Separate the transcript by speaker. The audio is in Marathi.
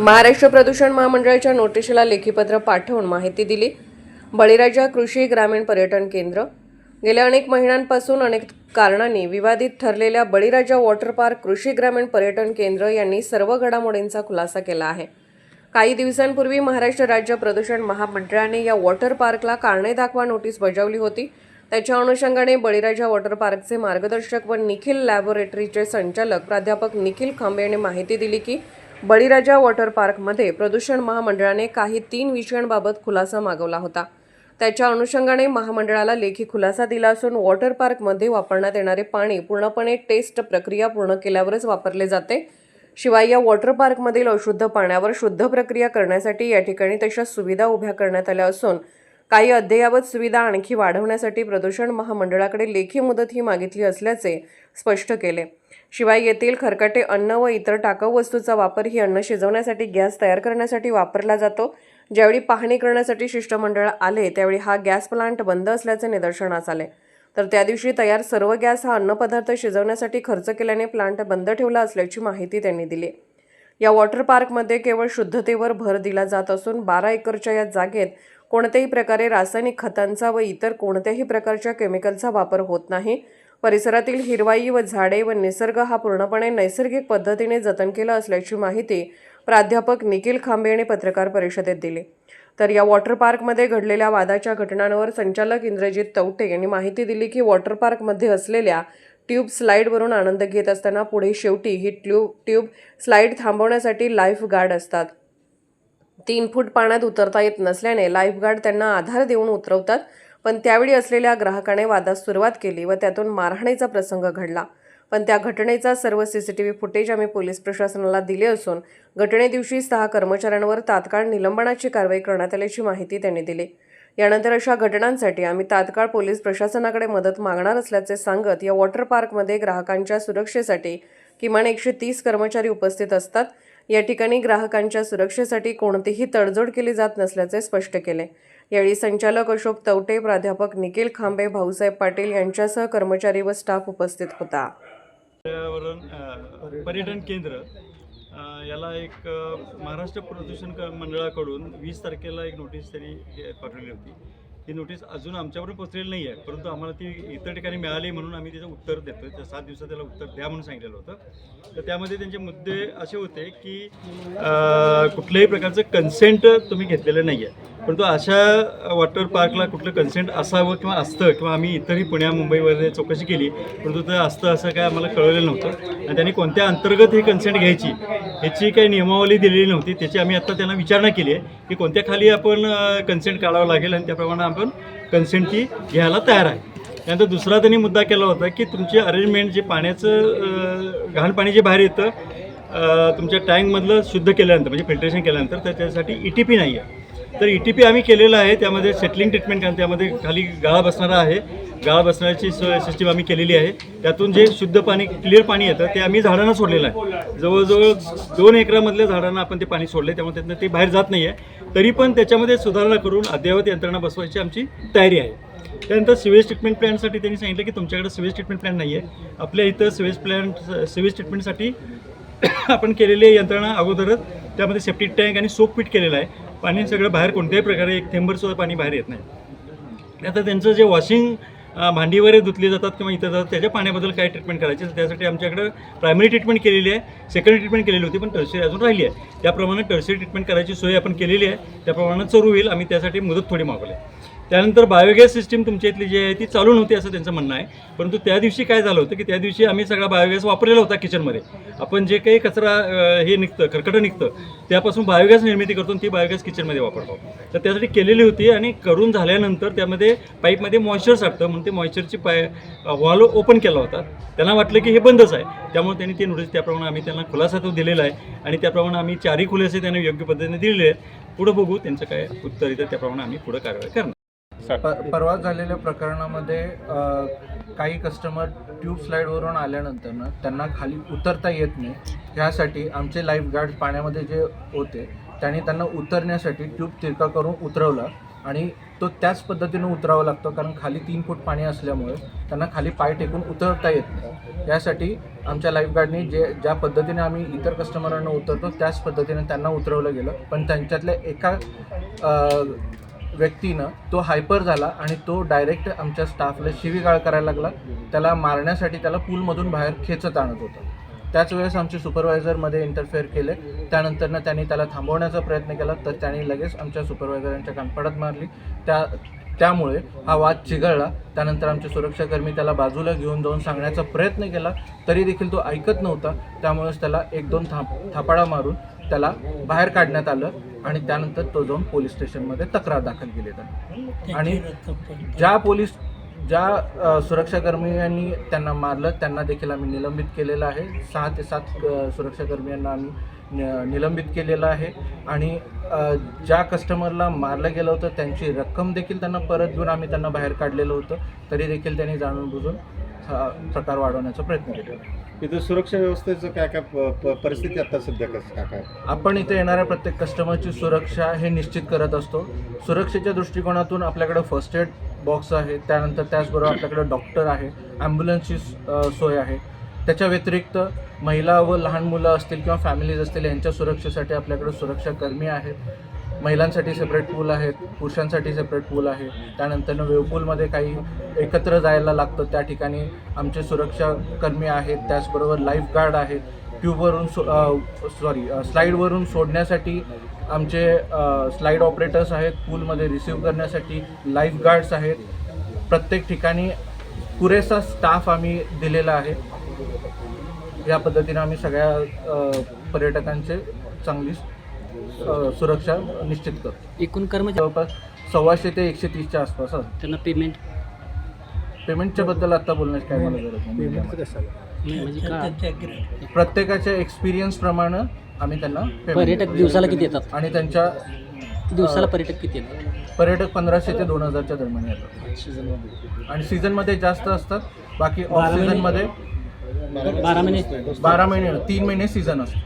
Speaker 1: महाराष्ट्र प्रदूषण महामंडळाच्या नोटिशीला लेखीपत्र पाठवून माहिती दिली। बळीराजा कृषी ग्रामीण पर्यटन केंद्र गेल्या अनेक महिन्यांपासून अनेक कारणांनी विवादित ठरलेल्या बळीराजा वॉटर पार्क कृषी ग्रामीण पर्यटन केंद्र यांनी सर्व घडामोडींचा खुलासा केला आहे। काही दिवसांपूर्वी महाराष्ट्र राज्य प्रदूषण महामंडळाने या वॉटर पार्कला कारणे दाखवा नोटीस बजावली होती। त्याच्या अनुषंगाने बळीराजा वॉटर पार्कचे मार्गदर्शक व निखिल लॅबोरेटरीचे संचालक प्राध्यापक निखिल खांबे यांनी माहिती दिली की बळीराजा वॉटर पार्कमध्ये प्रदूषण महामंडळाने काही 3 विषयांबाबत खुलासा मागवला होता। त्याच्या अनुषंगाने महामंडळाला लेखी खुलासा दिला असून वॉटर पार्कमध्ये वापरण्यात येणारे पाणी पूर्णपणे टेस्ट प्रक्रिया पूर्ण केल्यावरच वापरले जाते। शिवाय या वॉटर पार्कमधील अशुद्ध पाण्यावर शुद्ध प्रक्रिया करण्यासाठी या ठिकाणी तशा सुविधा उभ्या करण्यात आल्या असून काही अद्ययावत सुविधा आणखी वाढवण्यासाठी प्रदूषण महामंडळाकडे लेखी मुदतही मागितली असल्याचे स्पष्ट केले। शिवाय येथील खरकटे अन्न व इतर टाकाऊ वस्तूचा वापर ही अन्न शिजवण्यासाठी गॅस तयार करण्यासाठी वापरला जातो। ज्यावेळी पाहणी करण्यासाठी शिष्टमंडळ आले त्यावेळी हा गॅस प्लांट बंद असल्याचे निदर्शनास आले। तर त्या दिवशी तयार सर्व गॅस हा अन्नपदार्थ शिजवण्यासाठी खर्च केल्याने प्लांट बंद ठेवला असल्याची माहिती त्यांनी दिली। या वॉटर पार्कमध्ये केवळ शुद्धतेवर भर दिला जात असून 12 एकरच्या या जागेत कोणत्याही प्रकारे रासायनिक खतांचा व इतर कोणत्याही प्रकारच्या केमिकलचा वापर होत नाही। परिसरातील हिरवाई व झाडे व निसर्ग हा पूर्णपणे नैसर्गिक पद्धतीने जतन केला असल्याची माहिती प्राध्यापक निखिल खांबे यांनी पत्रकार परिषदेत दिली। तर या वॉटर पार्कमध्ये घडलेल्या वादाच्या घटनांवर संचालक इंद्रजित तवटे यांनी माहिती दिली की वॉटर पार्कमध्ये असलेल्या ट्यूब स्लाइडवरून आनंद घेत असताना पुढे शेवटी ही ट्यूब स्लाइड थांबवण्यासाठी लाईफ गार्ड असतात। 3 फूट पाण्यात उतरता येत नसल्याने लाईफ गार्ड त्यांना आधार देऊन उतरवतात, पण त्यावेळी असलेल्या ग्राहकाने वादास सुरुवात केली व त्यातून मारहाणीचा प्रसंग घडला। पण त्या घटनेचा सर्व सीसीटीव्ही फुटेज आम्ही पोलीस प्रशासनाला दिले असून घटनेदिवशी 6 कर्मचाऱ्यांवर तात्काळ निलंबनाची कारवाई करण्यात आल्याची माहिती त्यांनी दिली। यानंतर अशा घटनांसाठी आम्ही तात्काळ पोलीस प्रशासनाकडे मदत मागणार असल्याचे सांगत या वॉटर पार्कमध्ये ग्राहकांच्या सुरक्षेसाठी किमान 130 कर्मचारी उपस्थित असतात। या ठिकाणी ग्राहकांच्या सुरक्षेसाठी कोणतीही तडजोड केली जात नसल्याचे स्पष्ट केले। यावेळी संचालक अशोक तवटे, प्राध्यापक निखिल खांबे, भाऊसाहेब पाटील यांच्यासह कर्मचारी व स्टाफ उपस्थित होता।
Speaker 2: पर्यटन केंद्र याला एक महाराष्ट्र प्रदूषण मंडळाकडून 20 तारखेला एक नोटीस त्यांनी पाठवली होती। ती नोटीस अजून आमच्यापर्यंत पोहोचलेली नाही आहे, परंतु आम्हाला ती इतर ठिकाणी मिळाली म्हणून आम्ही त्याचं उत्तर देतो। त्या 7 दिवसात त्याला उत्तर द्या म्हणून सांगितलेलं होतं। तर त्यामध्ये त्यांचे मुद्दे असे होते की कुठल्याही प्रकारचं कन्सेंट तुम्ही घेतलेलं नाही आहे, परंतु अशा वॉटर पार्कला कुठलं कन्सेंट असावं किंवा असतं किंवा आम्ही इतरही पुण्या मुंबईमध्ये चौकशी केली, परंतु ते असतं असं काय आम्हाला कळलेलं नव्हतं। आणि त्यांनी कोणत्या अंतर्गत ही कन्सेंट घ्यायची ह्याची काही नियमावली दिलेली नव्हती। त्याची आम्ही आता त्यांना विचारणा केली आहे की कोणत्या खाली आपण कन्सेंट काढावं लागेल आणि त्याप्रमाणे आपण कन्सेंट ती घ्यायला तयार आहे। त्यानंतर दुसरा त्यांनी मुद्दा केला होता की तुमची अरेंजमेंट जे पाण्याचं घाण पाणी जे बाहेर येतं तुमच्या टँकमधलं शुद्ध केल्यानंतर म्हणजे फिल्ट्रेशन केल्यानंतर तर त्यासाठी ETP नाही आहे। तर ETP आम्ही केलेलं आहे, त्यामध्ये सेटलिंग ट्रीटमेंट कारण त्यामध्ये खाली गाळा बसणारा आहे, गाळा बसण्याची सिस्टीम आम्ही केलेली आहे। त्यातून जे शुद्ध पाणी क्लिअर पाणी येतं ते आम्ही झाडांना सोडलेलं आहे। जवळजवळ 2 एकरामधल्या झाडांना आपण ते पाणी सोडले, त्यामुळे त्यातनं ते बाहेर जात नाही आहे। तरी पण त्याच्यामध्ये सुधारणा करून अद्ययावत यंत्रणा बसवायची आमची तयारी आहे। त्यानंतर सिवेज ट्रीटमेंट प्लॅनसाठी त्यांनी सांगितलं की तुमच्याकडे सिवेज ट्रीटमेंट प्लॅन नाही आहे। आपल्या इथं सिवेज ट्रीटमेंटसाठी आपण केलेली यंत्रणा अगोदरच त्यामध्ये सेप्टिक टँक आणि सोप पिट केलेलं आहे। पाणी सगळं बाहेर कोणत्याही प्रकारे एक थेंबरसुद्धा पाणी बाहेर येत नाही। त्यानंतर त्यांचं जे वॉशिंग भांडी वगैरे धुतली जातात किंवा इतर जातात त्याच्या पाण्याबद्दल काय ट्रीटमेंट करायची त्यासाठी आमच्याकडे प्रायमरी ट्रीटमेंट केलेली आहे, सेकंडरी ट्रीटमेंट केलेली होती, पण टर्शरी अजून राहिली आहे। त्याप्रमाणे टर्शरी ट्रीटमेंट करायची सोय आपण केलेली आहे, त्याप्रमाणे चालू होईल। आम्ही त्यासाठी मुदत थोडी मागवली आहे। त्यानंतर बायोगॅस सिस्टीम तुमच्या इथली जी आहे ती चालू नव्हती असं त्यांचं म्हणणं आहे, परंतु त्या दिवशी काय झालं होतं की त्या दिवशी आम्ही सगळा बायोगॅस वापरलेला होता। किचनमध्ये आपण जे काही कचरा हे निघतं खरकटं निघतं त्यापासून बायोगॅस निर्मिती करतो, ती बायोगॅस किचनमध्ये वापरतो। तर त्यासाठी केलेली होती आणि करून झाल्यानंतर त्यामध्ये पाईपमध्ये मॉइश्चर साठतं म्हणून ते मॉइश्चरची व्हॉल्व ओपन केला होता। त्यांना वाटलं की हे बंदच आहे, त्यामुळे त्यांनी ती नोटीस त्याप्रमाणे आम्ही त्यांना खुलासा तो दिलेला आहे आणि त्याप्रमाणे आम्ही 4ही खुलासे त्यांना योग्य पद्धतीने दिलेले आहेत। पुढे बघू त्यांचं काय उत्तर येतं, त्याप्रमाणे आम्ही पुढे कारवाई करणार।
Speaker 3: परवा झालेल्या प्रकरणामध्ये काही कस्टमर ट्यूब स्लाइडवरून आल्यानंतर त्यांना खाली उतरता येत नाही, ह्यासाठी आमचे लाईफ गार्ड पाण्यामध्ये जे होते त्यांनी त्यांना उतरण्यासाठी ट्यूब तिरका करून उतरवला आणि तो त्याच पद्धतीनं उतरावा लागतो, कारण खाली 3 फूट पाणी असल्यामुळे त्यांना खाली पाय टेकून उतरता येत नाही. यासाठी आमच्या लाईफगार्डनी ज्या पद्धतीने आम्ही इतर कस्टमरांना उतरतो त्याच पद्धतीने त्यांना उतरवलं गेलं. पण त्यांच्यातल्या एका व्यक्तीनं तो हायपर झाला आणि तो डायरेक्ट आमच्या स्टाफला शिवीगाळ करायला लागला. त्याला मारण्यासाठी त्याला पूलमधून बाहेर खेचत आणत होता. त्याच वेळेस आमचे सुपरवायझरमध्ये इंटरफेअर केले. त्यानंतरनं त्यांनी त्याला थांबवण्याचा प्रयत्न केला, तर त्यांनी लगेच आमच्या सुपरवायझरांच्या कानफडत मारली. त्यामुळे हा वाद चिघळला. त्यानंतर आमचे सुरक्षाकर्मी त्याला बाजूला घेऊन जाऊन सांगण्याचा प्रयत्न केला, तरी देखील तो ऐकत नव्हता. त्यामुळेच त्याला 1-2 थापाडा मारून त्याला बाहेर काढण्यात आलं आणि त्यानंतर तो जाऊन पोलीस स्टेशनमध्ये तक्रार दाखल केली त्यांनी. आणि ज्या सुरक्षाकर्मियांनी त्यांना मारलं त्यांना देखील आम्ही निलंबित केलेलं आहे. 6 ते 7 सुरक्षाकर्मियांना आम्ही निलंबित केलेलं आहे. आणि ज्या कस्टमरला मारलं गेलं होतं त्यांची रक्कम देखील त्यांना परत देऊन आम्ही त्यांना बाहेर काढलेलं होतं, तरी देखील त्यांनी जाणून बुजून हा प्रकार वाढवण्याचा प्रयत्न केला.
Speaker 4: इथं सुरक्षा व्यवस्थेचं काय काय परिस्थिती आता सध्या कसं काय?
Speaker 3: आपण इथे येणाऱ्या प्रत्येक कस्टमरची सुरक्षा हे निश्चित करत असतो. सुरक्षेच्या दृष्टिकोनातून आपल्याकडे फर्स्ट एड बॉक्स आहे, त्यानंतर त्याचबरोबर आपल्याकडे डॉक्टर आहे, ॲम्ब्युलन्सची सोय आहे. त्याच्या व्यतिरिक्त महिला व लहान मुलं असतील किंवा फॅमिलीज असतील यांच्या सुरक्षेसाठी आपल्याकडे सुरक्षाकर्मी आहेत. महिलांसाठी सेपरेट पूल आहेत, पुरुषांसाठी सेपरेट पूल आहे. त्यानंतरनं वेवपूलमध्ये काही एकत्र जायला लागतं त्या ठिकाणी आमचे सुरक्षाकर्मी आहेत. त्याचबरोबर लाईफगार्ड आहेत. ट्यूबवरून स्लाईडवरून सोडण्यासाठी आमचे स्लाईड ऑपरेटर्स आहेत. पूलमध्ये रिसीव्ह करण्यासाठी लाईफगार्ड्स आहेत. प्रत्येक ठिकाणी पुरेसा स्टाफ आम्ही दिलेला आहे. या पद्धतीने आम्ही सगळ्या पर्यटकांचे चांगली सुरक्षा निश्चित करतो.
Speaker 5: एकूण कर्मचारी
Speaker 3: जवळपास 125 ते 130च्या आसपास असतं.
Speaker 5: त्यांना पेमेंटच्या
Speaker 3: बद्दल आता बोलण्याची काय मला गरज नाही.
Speaker 5: म्हणजे का
Speaker 3: प्रत्येकाच्या एक्सपिरियन्सप्रमाणे आम्ही त्यांना payment
Speaker 5: पर्यटक
Speaker 3: देतो.
Speaker 5: दिवसाला किती येतात?
Speaker 3: आणि त्यांच्या
Speaker 5: दिवसाला पर्यटक किती येतात?
Speaker 3: पर्यटक 1500 ते 2000च्या दरम्यान येतात. आणि सीझनमध्ये जास्त असतात. बाकी ऑफ सीझनमध्ये
Speaker 5: 12 महिने
Speaker 3: 12 महिने 3 महिने सीझन असतो.